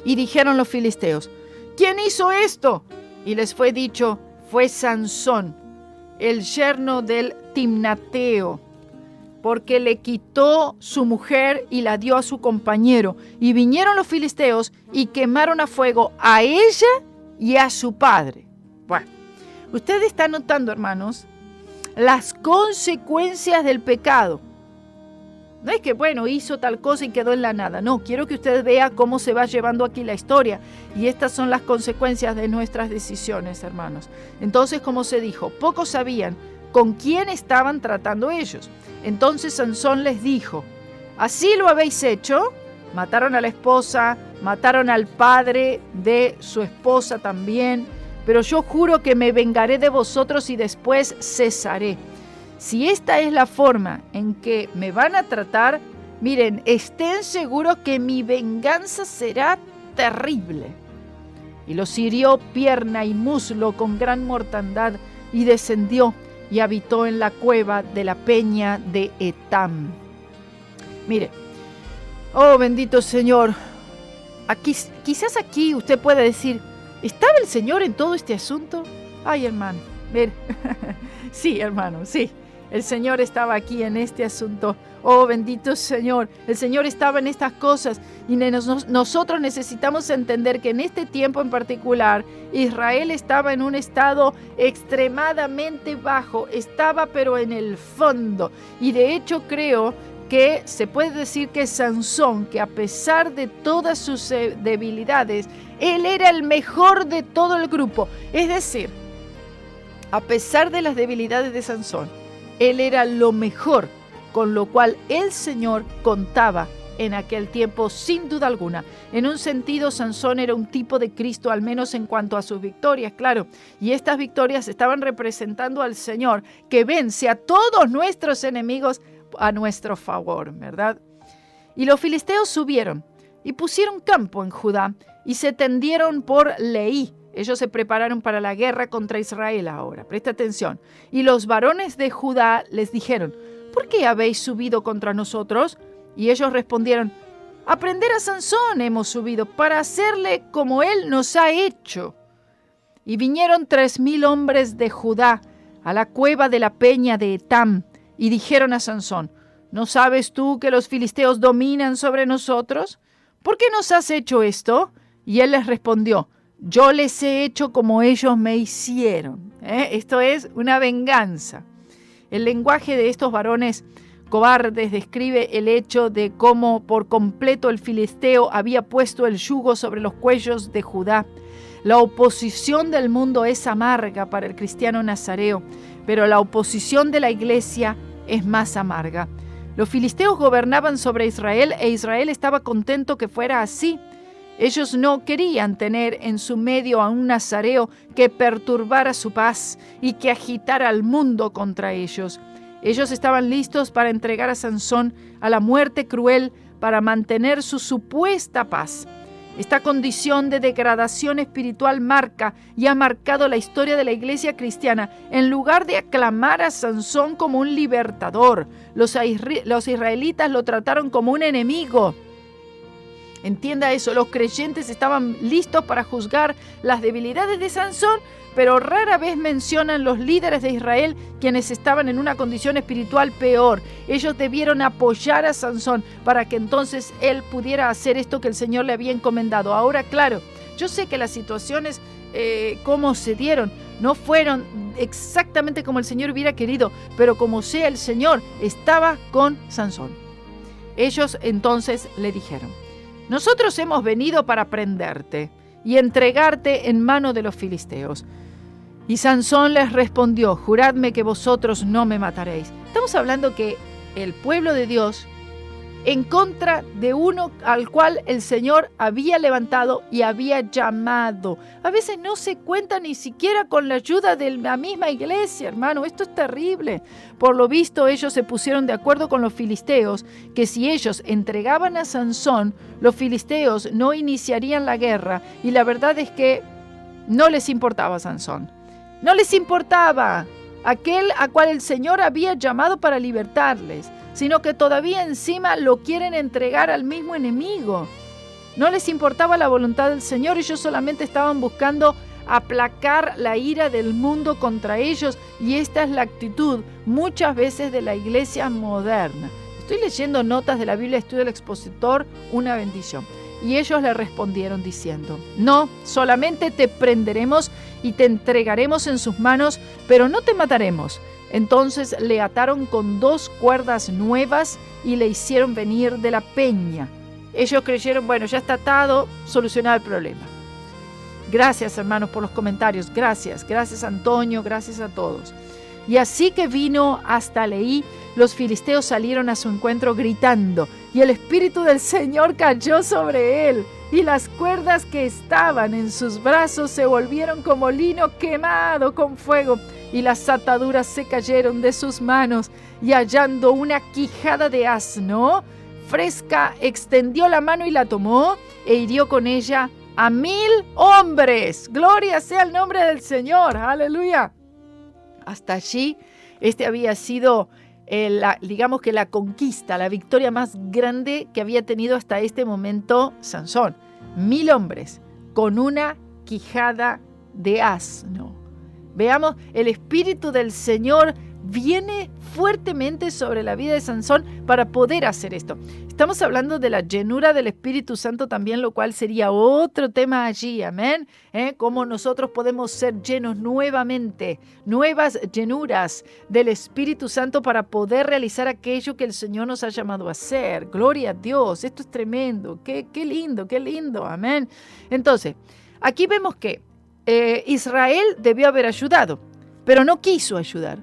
S3: Y dijeron los filisteos: ¿quién hizo esto? Y les fue dicho: fue Sansón, el yerno del Timnateo, porque le quitó su mujer y la dio a su compañero. Y vinieron los filisteos y quemaron a fuego a ella y a su padre. Bueno, usted está notando, hermanos, las consecuencias del pecado. No es que, bueno, hizo tal cosa y quedó en la nada. No, quiero que usted vea cómo se va llevando aquí la historia. Y estas son las consecuencias de nuestras decisiones, hermanos. Entonces, como se dijo, pocos sabían con quién estaban tratando ellos. Entonces Sansón les dijo: ¿así lo habéis hecho? Mataron a la esposa, mataron al padre de su esposa también. Pero yo juro que me vengaré de vosotros y después cesaré. Si esta es la forma en que me van a tratar, miren, estén seguros que mi venganza será terrible. Y los hirió pierna y muslo con gran mortandad y descendió y habitó en la cueva de la peña de Etam. Mire, oh bendito Señor, quizás aquí usted pueda decir: ¿estaba el Señor en todo este asunto? Ay, hermano, mire, sí, hermano, sí. El Señor estaba aquí en este asunto. Oh, bendito Señor. El Señor estaba en estas cosas. Y nosotros necesitamos entender que en este tiempo en particular, Israel estaba en un estado extremadamente bajo. Estaba pero en el fondo. Y de hecho creo que se puede decir que Sansón, que a pesar de todas sus debilidades, él era el mejor de todo el grupo. Es decir, a pesar de las debilidades de Sansón, él era lo mejor, con lo cual el Señor contaba en aquel tiempo, sin duda alguna. En un sentido, Sansón era un tipo de Cristo, al menos en cuanto a sus victorias, claro. Y estas victorias estaban representando al Señor, que vence a todos nuestros enemigos a nuestro favor, ¿verdad? Y los filisteos subieron y pusieron campo en Judá y se tendieron por Leí. Ellos se prepararon para la guerra contra Israel ahora. Presta atención. Y los varones de Judá les dijeron: ¿por qué habéis subido contra nosotros? Y ellos respondieron: A prender a Sansón hemos subido para hacerle como él nos ha hecho. Y vinieron 3,000 hombres de Judá a la cueva de la peña de Etam y dijeron a Sansón: ¿no sabes tú que los filisteos dominan sobre nosotros? ¿Por qué nos has hecho esto? Y él les respondió: yo les he hecho como ellos me hicieron. Esto es una venganza. El lenguaje de estos varones cobardes describe el hecho de cómo por completo el filisteo había puesto el yugo sobre los cuellos de Judá. La oposición del mundo es amarga para el cristiano nazareo, pero la oposición de la iglesia es más amarga. Los filisteos gobernaban sobre Israel e Israel estaba contento que fuera así. Ellos no querían tener en su medio a un nazareo que perturbara su paz y que agitara al mundo contra ellos. Ellos estaban listos para entregar a Sansón a la muerte cruel para mantener su supuesta paz. Esta condición de degradación espiritual marca y ha marcado la historia de la iglesia cristiana. En lugar de aclamar a Sansón como un libertador, los israelitas lo trataron como un enemigo. Entienda eso, los creyentes estaban listos para juzgar las debilidades de Sansón, pero rara vez mencionan los líderes de Israel quienes estaban en una condición espiritual peor. Ellos debieron apoyar a Sansón para que entonces él pudiera hacer esto que el Señor le había encomendado. Ahora, claro, yo sé que las situaciones como se dieron no fueron exactamente como el Señor hubiera querido, pero como sea, el Señor estaba con Sansón. Ellos entonces le dijeron: nosotros hemos venido para prenderte y entregarte en mano de los filisteos. Y Sansón les respondió: juradme que vosotros no me mataréis. Estamos hablando que el pueblo de Dios, en contra de uno al cual el Señor había levantado y había llamado. A veces no se cuenta ni siquiera con la ayuda de la misma iglesia, hermano. Esto es terrible. Por lo visto, ellos se pusieron de acuerdo con los filisteos que si ellos entregaban a Sansón, los filisteos no iniciarían la guerra. Y la verdad es que no les importaba Sansón. No les importaba aquel a cual el Señor había llamado para libertarles, sino que todavía encima lo quieren entregar al mismo enemigo. No les importaba la voluntad del Señor, ellos solamente estaban buscando aplacar la ira del mundo contra ellos, y esta es la actitud muchas veces de la iglesia moderna. Estoy leyendo notas de la Biblia Estudio del Expositor, una bendición. Y ellos le respondieron diciendo: no, solamente te prenderemos y te entregaremos en sus manos, pero no te mataremos. Entonces le ataron con 2 cuerdas nuevas y le hicieron venir de la peña. Ellos creyeron: bueno, ya está atado, solucionado el problema. Gracias, hermanos, por los comentarios. Gracias Antonio, gracias a todos. Y así que vino hasta Leí, los filisteos salieron a su encuentro gritando, y el Espíritu del Señor cayó sobre él, y las cuerdas que estaban en sus brazos se volvieron como lino quemado con fuego, y las ataduras se cayeron de sus manos, y hallando una quijada de asno fresca, extendió la mano y la tomó, e hirió con ella a 1,000 hombres. Gloria sea el nombre del Señor, aleluya. Hasta allí, este había sido, digamos que la conquista, la victoria más grande que había tenido hasta este momento Sansón. 1,000 hombres con una quijada de asno. Veamos, el Espíritu del Señor viene fuertemente sobre la vida de Sansón para poder hacer esto. Estamos hablando de la llenura del Espíritu Santo también, lo cual sería otro tema allí, amén. Cómo nosotros podemos ser llenos nuevamente, nuevas llenuras del Espíritu Santo para poder realizar aquello que el Señor nos ha llamado a hacer. Gloria a Dios, esto es tremendo, qué lindo, amén. Entonces, aquí vemos que Israel debió haber ayudado, pero no quiso ayudar.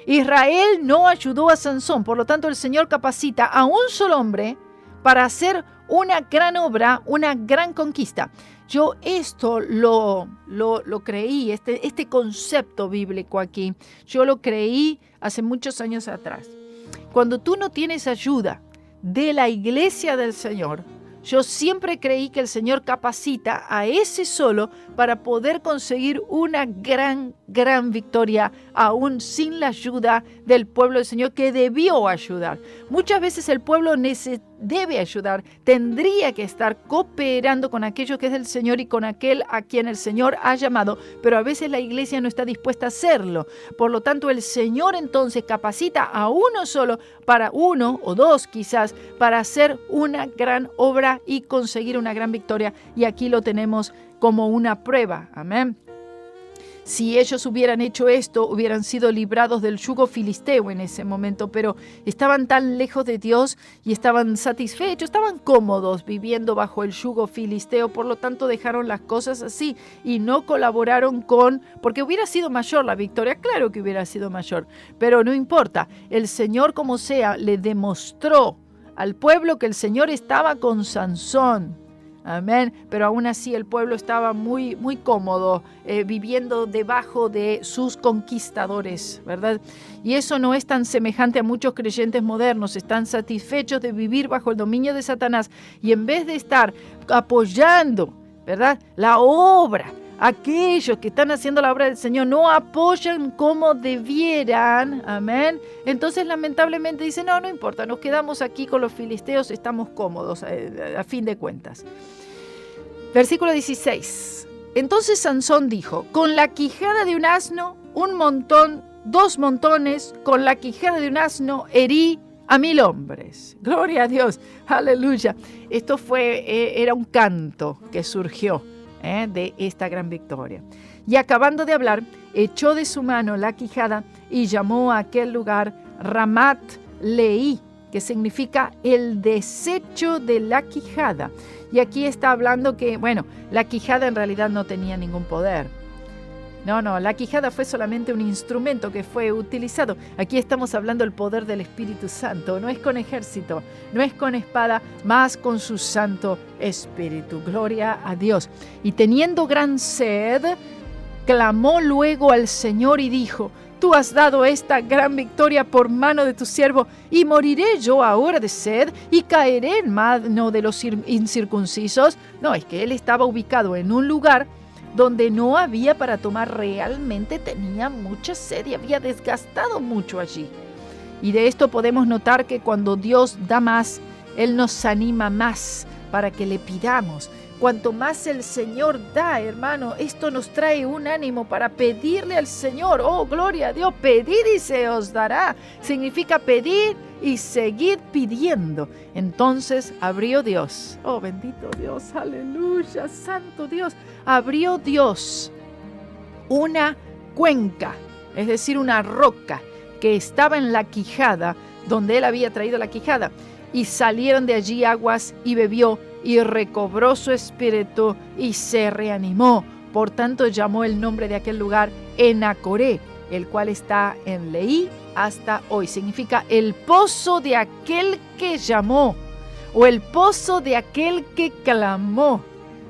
S3: Israel no ayudó a Sansón, por lo tanto el Señor capacita a un solo hombre para hacer una gran obra, una gran conquista. Yo esto lo creí, este concepto bíblico aquí, yo lo creí hace muchos años atrás. Cuando tú no tienes ayuda de la iglesia del Señor, yo siempre creí que el Señor capacita a ese solo para poder conseguir una gran victoria, aún sin la ayuda del pueblo del Señor que debió ayudar. Muchas veces el pueblo debe ayudar, tendría que estar cooperando con aquello que es del Señor y con aquel a quien el Señor ha llamado, pero a veces la iglesia no está dispuesta a hacerlo. Por lo tanto, el Señor entonces capacita a uno solo, para uno o dos quizás, para hacer una gran obra y conseguir una gran victoria. Y aquí lo tenemos como una prueba. Amén. Si ellos hubieran hecho esto, hubieran sido librados del yugo filisteo en ese momento, pero estaban tan lejos de Dios y estaban satisfechos, estaban cómodos viviendo bajo el yugo filisteo, por lo tanto dejaron las cosas así y no colaboraron porque hubiera sido mayor la victoria, claro que hubiera sido mayor, pero no importa, el Señor como sea le demostró al pueblo que el Señor estaba con Sansón. Amén, pero aún así el pueblo estaba muy, muy cómodo viviendo debajo de sus conquistadores, ¿verdad? Y eso no es tan semejante a muchos creyentes modernos, están satisfechos de vivir bajo el dominio de Satanás y en vez de estar apoyando, ¿verdad?, la obra, aquellos que están haciendo la obra del Señor no apoyan como debieran, amén. Entonces lamentablemente dicen, no importa, nos quedamos aquí con los filisteos, estamos cómodos a fin de cuentas. Versículo 16. Entonces Sansón dijo, con la quijada de un asno, 1 montón, 2 montones, con la quijada de un asno herí a 1000 hombres. Gloria a Dios, aleluya. Esto era un canto que surgió de esta gran victoria. Y acabando de hablar, echó de su mano la quijada y llamó a aquel lugar Ramat Leí, que significa el desecho de la quijada. Y aquí está hablando que, la quijada en realidad no tenía ningún poder. No, la quijada fue solamente un instrumento que fue utilizado. Aquí estamos hablando del poder del Espíritu Santo. No es con ejército, no es con espada, más con su Santo Espíritu. Gloria a Dios. Y teniendo gran sed, clamó luego al Señor y dijo, tú has dado esta gran victoria por mano de tu siervo, y moriré yo ahora de sed, y caeré en mano de los incircuncisos. No, es que él estaba ubicado en un lugar donde no había para tomar, realmente tenía mucha sed y había desgastado mucho allí. Y de esto podemos notar que cuando Dios da más, Él nos anima más para que le pidamos. Cuanto más el Señor da, hermano, esto nos trae un ánimo para pedirle al Señor. Oh, gloria a Dios, pedid y se os dará. Significa pedir y seguir pidiendo. Entonces abrió Dios. Oh, bendito Dios, aleluya, santo Dios. Abrió Dios una cuenca, es decir, una roca que estaba en la quijada, donde él había traído la quijada. Y salieron de allí aguas y bebió y recobró su espíritu y se reanimó. Por tanto llamó el nombre de aquel lugar Enacoré, el cual está en Leí hasta hoy. Significa el pozo de aquel que llamó, o el pozo de aquel que clamó.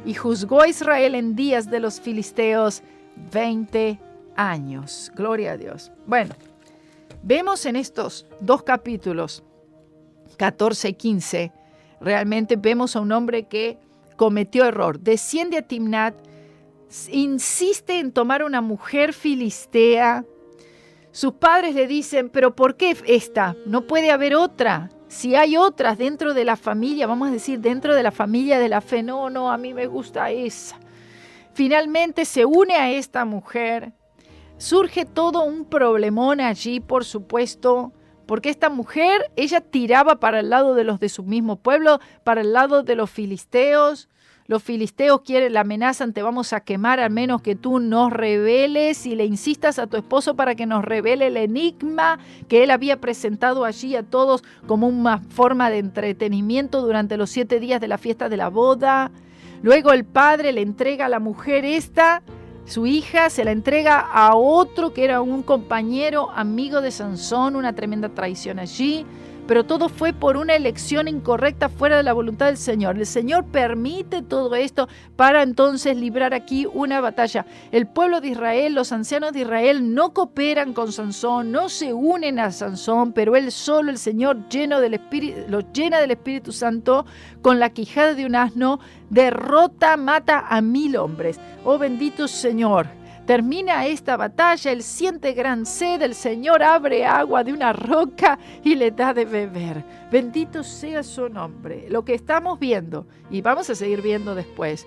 S3: Y juzgó a Israel en días de los filisteos 20 años. Gloria a Dios. Bueno, vemos en estos 2 capítulos 14 y 15, realmente vemos a un hombre que cometió error. Desciende a Timnat, insiste en tomar una mujer filistea. Sus padres le dicen, pero ¿por qué esta? No puede haber otra. Si hay otras dentro de la familia, vamos a decir, dentro de la familia de la fe, no, a mí me gusta esa. Finalmente se une a esta mujer. Surge todo un problemón allí, por supuesto, porque esta mujer, ella tiraba para el lado de los de su mismo pueblo, para el lado de los filisteos. Los filisteos la amenazan, te vamos a quemar al menos que tú nos reveles y le insistas a tu esposo para que nos revele el enigma que él había presentado allí a todos como una forma de entretenimiento durante los 7 días de la fiesta de la boda. Luego el padre le entrega a la mujer su hija se la entrega a otro que era un compañero, amigo de Sansón, una tremenda traición allí. Pero todo fue por una elección incorrecta fuera de la voluntad del Señor. El Señor permite todo esto para entonces librar aquí una batalla. El pueblo de Israel, los ancianos de Israel no cooperan con Sansón, no se unen a Sansón, pero él solo, el Señor, lo llena del Espíritu Santo, con la quijada de un asno, derrota, mata a 1000 hombres. Oh bendito Señor. termina esta batalla, él siente gran sed, el Señor abre agua de una roca y le da de beber. Bendito sea su nombre. Lo que estamos viendo, y vamos a seguir viendo después,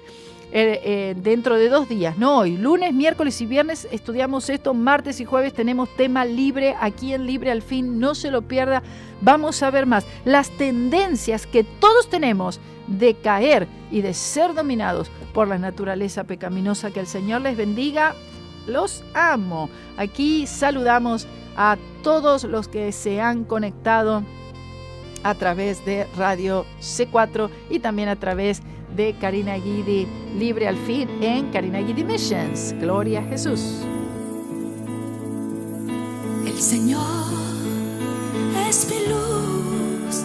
S3: dentro de 2 días, no hoy, lunes, miércoles y viernes estudiamos esto, martes y jueves tenemos tema libre aquí en Libre al Fin, no se lo pierda. Vamos a ver más las tendencias que todos tenemos de caer y de ser dominados por la naturaleza pecaminosa. Que el Señor les bendiga, los amo. Aquí saludamos a todos los que se han conectado a través de Radio C4 y también a través de Karina Guidi, Libre al Fin en Karina Guidi Missions. Gloria a Jesús.
S4: El Señor es mi luz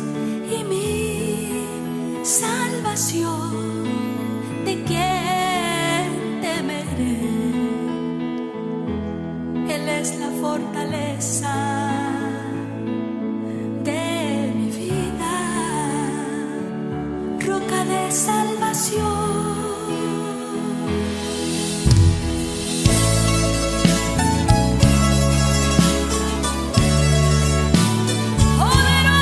S4: y mi salvación. ¿De quién temeré? Él es la fortaleza de mi vida, roca de salvación. Poderoso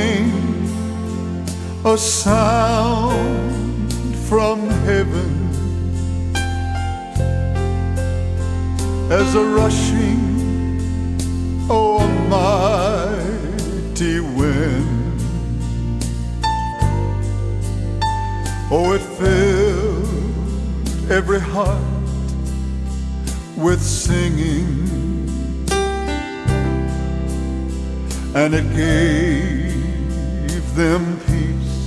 S5: came a sound from heaven as a rushing, oh, a mighty wind. Oh, it filled every heart with singing, and it gave them peace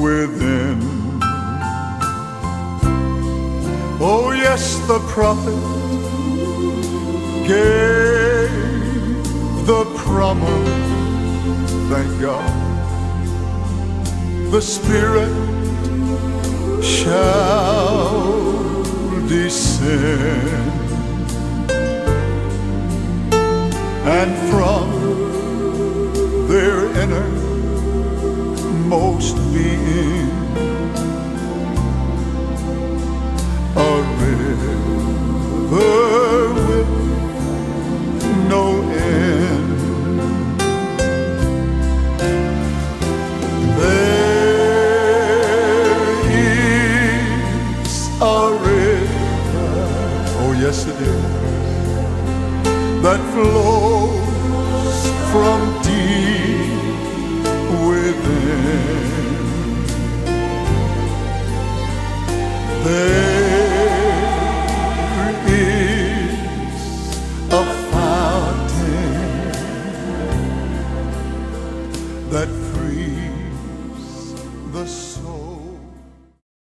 S5: within. Oh yes, the prophet gave the promise, thank God. The Spirit shall descend, and from their innermost being a river with no end. There is a river, oh yes it is, that flows from deep within. There is a fountain that frees the soul.